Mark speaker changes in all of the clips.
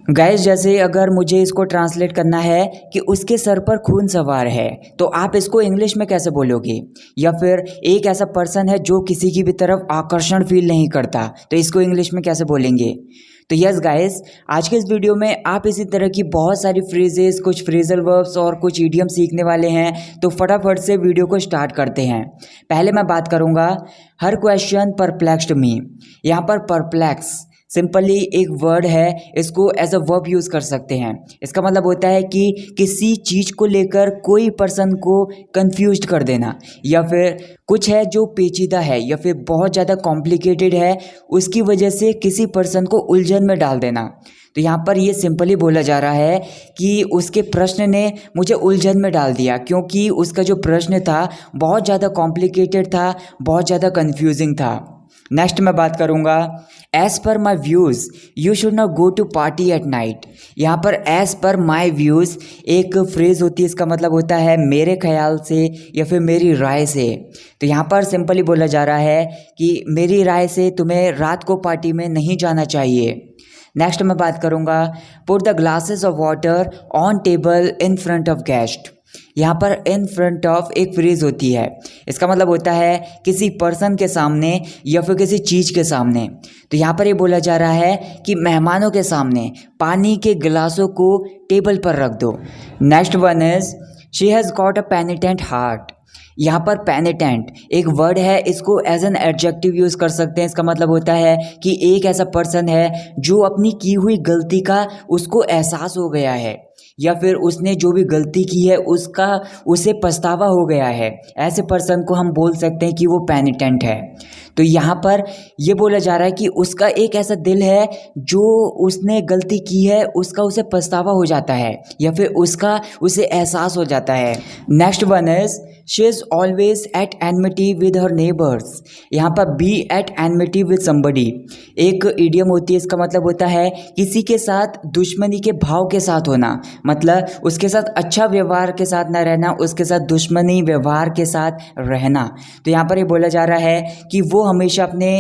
Speaker 1: Guys जैसे अगर मुझे इसको ट्रांसलेट करना है कि उसके सर पर खून सवार है, तो आप इसको इंग्लिश में कैसे बोलोगे? या फिर एक ऐसा पर्सन है जो किसी की भी तरफ आकर्षण फील नहीं करता, तो इसको इंग्लिश में कैसे बोलेंगे? तो यस गाइस, आज के इस वीडियो में आप इसी तरह की बहुत सारी फ्रेजेस, कुछ फ्रेजल वर्ब्स और कुछ इडियम सीखने वाले हैं। तो फटाफट से वीडियो को स्टार्ट करते हैं। पहले मैं बात करूंगा हर क्वेश्चन परप्लेक्स्ड मी। यहाँ पर परप्लेक्स सिंपली एक वर्ड है, इसको एज अ वर्ब यूज़ कर सकते हैं। इसका मतलब होता है कि किसी चीज़ को लेकर कोई पर्सन को कंफ्यूज कर देना, या फिर कुछ है जो पेचीदा है या फिर बहुत ज़्यादा कॉम्प्लिकेटेड है, उसकी वजह से किसी पर्सन को उलझन में डाल देना। तो यहाँ पर ये सिंपली बोला जा रहा है कि उसके प्रश्न ने मुझे उलझन में डाल दिया, क्योंकि उसका जो प्रश्न था बहुत ज़्यादा कॉम्प्लिकेटेड था, बहुत ज़्यादा कन्फ्यूजिंग था। नेक्स्ट मैं बात करूँगा as per my views you should not go to party at night. यहाँ पर एज़ पर माई व्यूज़ एक फ्रेज़ होती है, इसका मतलब होता है मेरे ख्याल से या फिर मेरी राय से। तो यहाँ पर सिंपली बोला जा रहा है कि मेरी राय से तुम्हें रात को पार्टी में नहीं जाना चाहिए। नेक्स्ट मैं बात करूँगा put the glasses of water on table in front of guest. यहाँ पर इन फ्रंट ऑफ एक फ्रेज होती है, इसका मतलब होता है किसी पर्सन के सामने या फिर किसी चीज़ के सामने। तो यहाँ पर ये बोला जा रहा है कि मेहमानों के सामने पानी के गिलासों को टेबल पर रख दो। Next one is she has got a penitent heart. यहाँ पर पेनिटेंट एक वर्ड है, इसको एज एन एडजेक्टिव यूज़ कर सकते हैं। इसका मतलब होता है कि एक ऐसा पर्सन है जो अपनी की हुई गलती का उसको एहसास हो गया है, या फिर उसने जो भी गलती की है उसका उसे पछतावा हो गया है। ऐसे पर्सन को हम बोल सकते हैं कि वो पेनिटेंट है। तो यहाँ पर ये बोला जा रहा है कि उसका एक ऐसा दिल है जो उसने गलती की है, उसका उसे पछतावा हो जाता है या फिर उसका उसे एहसास हो जाता है। Next one is she is always at enmity with her neighbours. यहाँ पर be at enmity with somebody एक इडियम होती है, इसका मतलब होता है किसी के साथ दुश्मनी के भाव के साथ होना, मतलब उसके साथ अच्छा व्यवहार के साथ ना रहना, उसके साथ दुश्मनी व्यवहार के साथ रहना। तो यहाँ पर ये बोला जा रहा है कि वो हमेशा अपने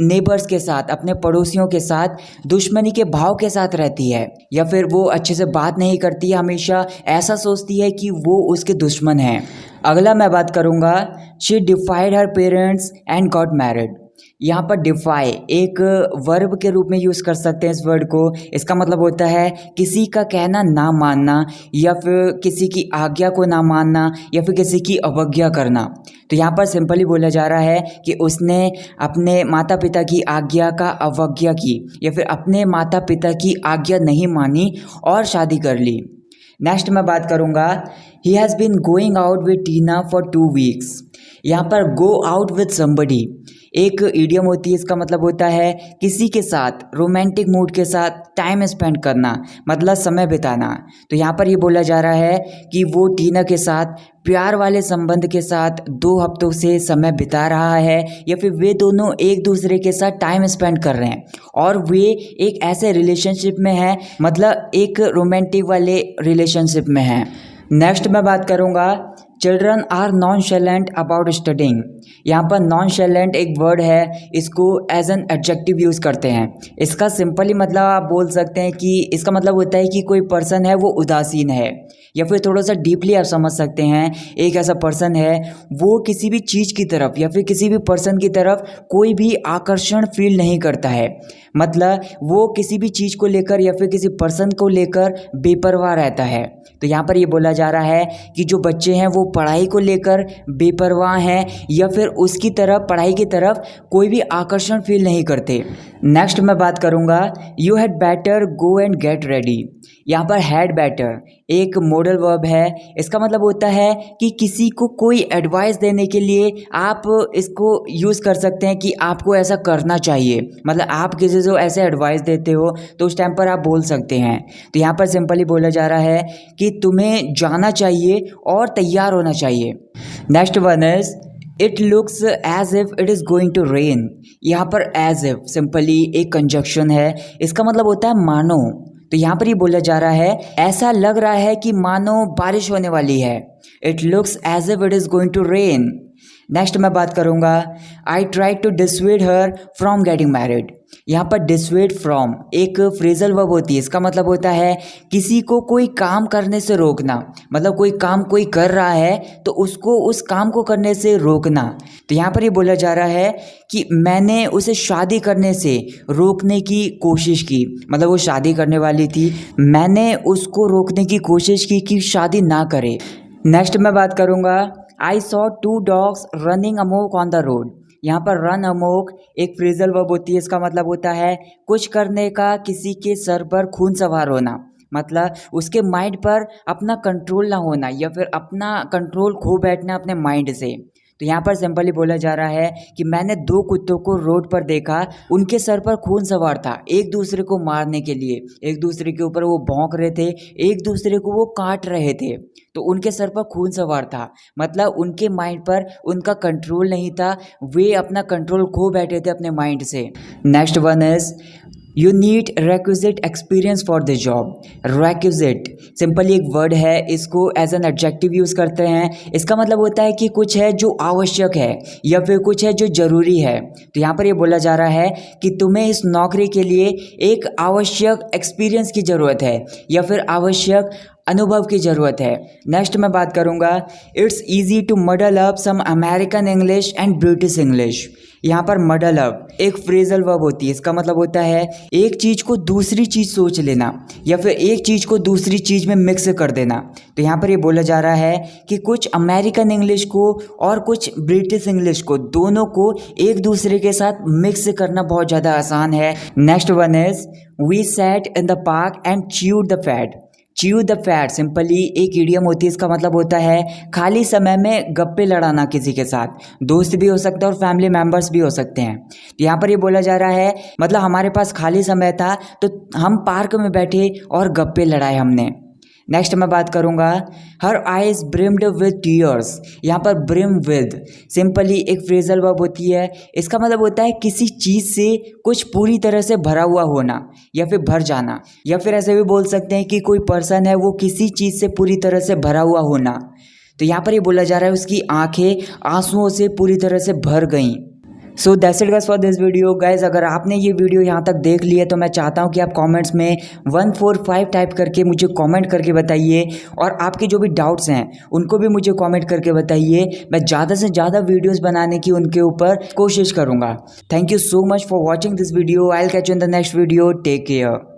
Speaker 1: नेबर्स के साथ, अपने पड़ोसियों के साथ दुश्मनी के भाव के साथ रहती है, या फिर वो अच्छे से बात नहीं करती है, हमेशा ऐसा सोचती है कि वो उसके दुश्मन हैं। अगला मैं बात करूँगा she डिफाइड her parents and got married. यहाँ पर डिफाई एक वर्ब के रूप में यूज़ कर सकते हैं इस वर्ड को। इसका मतलब होता है किसी का कहना ना मानना, या फिर किसी की आज्ञा को ना मानना, या फिर किसी की अवज्ञा करना। तो यहाँ पर सिंपली बोला जा रहा है कि उसने अपने माता पिता की आज्ञा का अवज्ञा की, या फिर अपने माता पिता की आज्ञा नहीं मानी और शादी कर ली। नेक्स्ट मैं बात करूँगा he has been going out with Tina for 2 weeks. यहाँ पर गो आउट विद समबडी एक इडियम होती है, इसका मतलब होता है किसी के साथ रोमांटिक मूड के साथ टाइम स्पेंड करना, मतलब समय बिताना। तो यहाँ पर ये बोला जा रहा है कि वो टीना के साथ प्यार वाले संबंध के साथ 2 हफ्तों से समय बिता रहा है, या फिर वे दोनों एक दूसरे के साथ टाइम स्पेंड कर रहे हैं और वे एक ऐसे रिलेशनशिप में हैं, मतलब एक रोमांटिक वाले रिलेशनशिप में हैं। नेक्स्ट मैं बात करूँगा चिल्ड्रन आर नॉनशैलेंट अबाउट स्टडिंग। यहाँ पर नॉनशैलेंट एक वर्ड है, इसको एज एन एडजेक्टिव यूज़ करते हैं। इसका सिंपली मतलब आप बोल सकते हैं कि इसका मतलब होता है कि कोई पर्सन है वो उदासीन है, या फिर थोड़ा सा डीपली आप समझ सकते हैं एक ऐसा पर्सन है वो किसी भी चीज़ की तरफ या फिर किसी भी पर्सन की तरफ कोई भी आकर्षण फील नहीं करता है, मतलब वो किसी भी चीज़ को लेकर या फिर किसी पर्सन को लेकर बेपरवाह रहता है। तो यहाँ पर ये बोला जा रहा है कि जो बच्चे हैं वो पढ़ाई को लेकर बेपरवाह हैं, या फिर उसकी तरफ, पढ़ाई की तरफ कोई भी आकर्षण फील नहीं करते। नेक्स्ट मैं बात करूँगा you had better go and get ready. यहाँ पर हैड बेटर एक मॉडल वर्ब है, इसका मतलब होता है कि किसी को कोई एडवाइस देने के लिए आप इसको यूज़ कर सकते हैं कि आपको ऐसा करना चाहिए, मतलब आप किसी को ऐसे एडवाइस देते हो तो उस टाइम पर आप बोल सकते हैं। तो यहाँ पर सिंपली बोला जा रहा है कि तुम्हें जाना चाहिए और तैयार होना चाहिए। Next one is it looks as if it is going to rain. यहाँ पर एज इफ सिंपली एक कंजक्शन है, इसका मतलब होता है मानो। तो यहाँ पर ये बोला जा रहा है ऐसा लग रहा है कि मानो बारिश होने वाली है। It looks as if it is going to rain. Next मैं बात करूँगा I try to dissuade her from getting married. यहाँ पर डिसवेड फ्रॉम एक फ्रेजल वर्ब होती है, इसका मतलब होता है किसी को कोई काम करने से रोकना। मतलब कोई काम कोई कर रहा है तो उसको उस काम को करने से रोकना। तो यहाँ पर ये बोला जा रहा है कि मैंने उसे शादी करने से रोकने की कोशिश की। मतलब वो शादी करने वाली थी, मैंने उसको रोकने की कोशिश की कि शादी ना करे। नेक्स्ट मैं बात करूँगा I saw 2 dogs running Amok on the road. यहाँ पर रन अमोक एक फ्रेजल वर्ब होती है, इसका मतलब होता है कुछ करने का, किसी के सर पर खून सवार होना। मतलब उसके माइंड पर अपना कंट्रोल ना होना या फिर अपना कंट्रोल खो बैठना अपने माइंड से। तो यहाँ पर सिंपली बोला जा रहा है कि मैंने 2 कुत्तों को रोड पर देखा, उनके सर पर खून सवार था, एक दूसरे को मारने के लिए, एक दूसरे के ऊपर वो भौंक रहे थे, एक दूसरे को वो काट रहे थे। तो उनके सर पर खून सवार था, मतलब उनके माइंड पर उनका कंट्रोल नहीं था, वे अपना कंट्रोल खो बैठे थे अपने माइंड से। Next one is you need requisite experience for the job. requisite simply एक वर्ड है, इसको एज एन एडजेक्टिव यूज़ करते हैं। इसका मतलब होता है कि कुछ है जो आवश्यक है या फिर कुछ है जो ज़रूरी है। तो यहाँ पर ये बोला जा रहा है कि तुम्हें इस नौकरी के लिए एक आवश्यक एक्सपीरियंस की ज़रूरत है या फिर आवश्यक अनुभव की ज़रूरत है। नेक्स्ट मैं बात करूँगा it's easy to muddle up some American English and British English. यहाँ पर मडल अप एक फ्रेजल वर्ब होती है, इसका मतलब होता है एक चीज़ को दूसरी चीज़ सोच लेना या फिर एक चीज़ को दूसरी चीज़ में मिक्स कर देना। तो यहाँ पर ये बोला जा रहा है कि कुछ अमेरिकन इंग्लिश को और कुछ ब्रिटिश इंग्लिश को, दोनों को एक दूसरे के साथ मिक्स करना बहुत ज़्यादा आसान है। Next one is we sat in the park and chewed the fat. Chew the fat simply एक इडियम होती है, इसका मतलब होता है खाली समय में गप्पे लड़ाना किसी के साथ। दोस्त भी हो सकता है और फैमिली मेम्बर्स भी हो सकते हैं। तो यहाँ पर ये बोला जा रहा है मतलब हमारे पास खाली समय था तो हम पार्क में बैठे और गप्पे लड़ाए हमने। नेक्स्ट मैं बात करूँगा her eyes brimmed with tears. यहाँ पर ब्रिम विद सिंपली एक फ्रेजल वर्ब होती है, इसका मतलब होता है किसी चीज़ से कुछ पूरी तरह से भरा हुआ होना या फिर भर जाना, या फिर ऐसे भी बोल सकते हैं कि कोई पर्सन है वो किसी चीज़ से पूरी तरह से भरा हुआ होना। तो यहाँ पर ये बोला जा रहा है उसकी आंखें आंसुओं से पूरी तरह से भर गईं। So that's it guys for this video. Guys अगर आपने ये वीडियो यहाँ तक देख लिया तो मैं चाहता हूँ कि आप कमेंट्स में 145 टाइप करके मुझे कमेंट करके बताइए, और आपके जो भी डाउट्स हैं उनको भी मुझे कमेंट करके बताइए। मैं ज़्यादा से ज़्यादा वीडियोस बनाने की उनके ऊपर कोशिश करूँगा। Thank you so much for watching this video. I will catch you in the next video. Take care.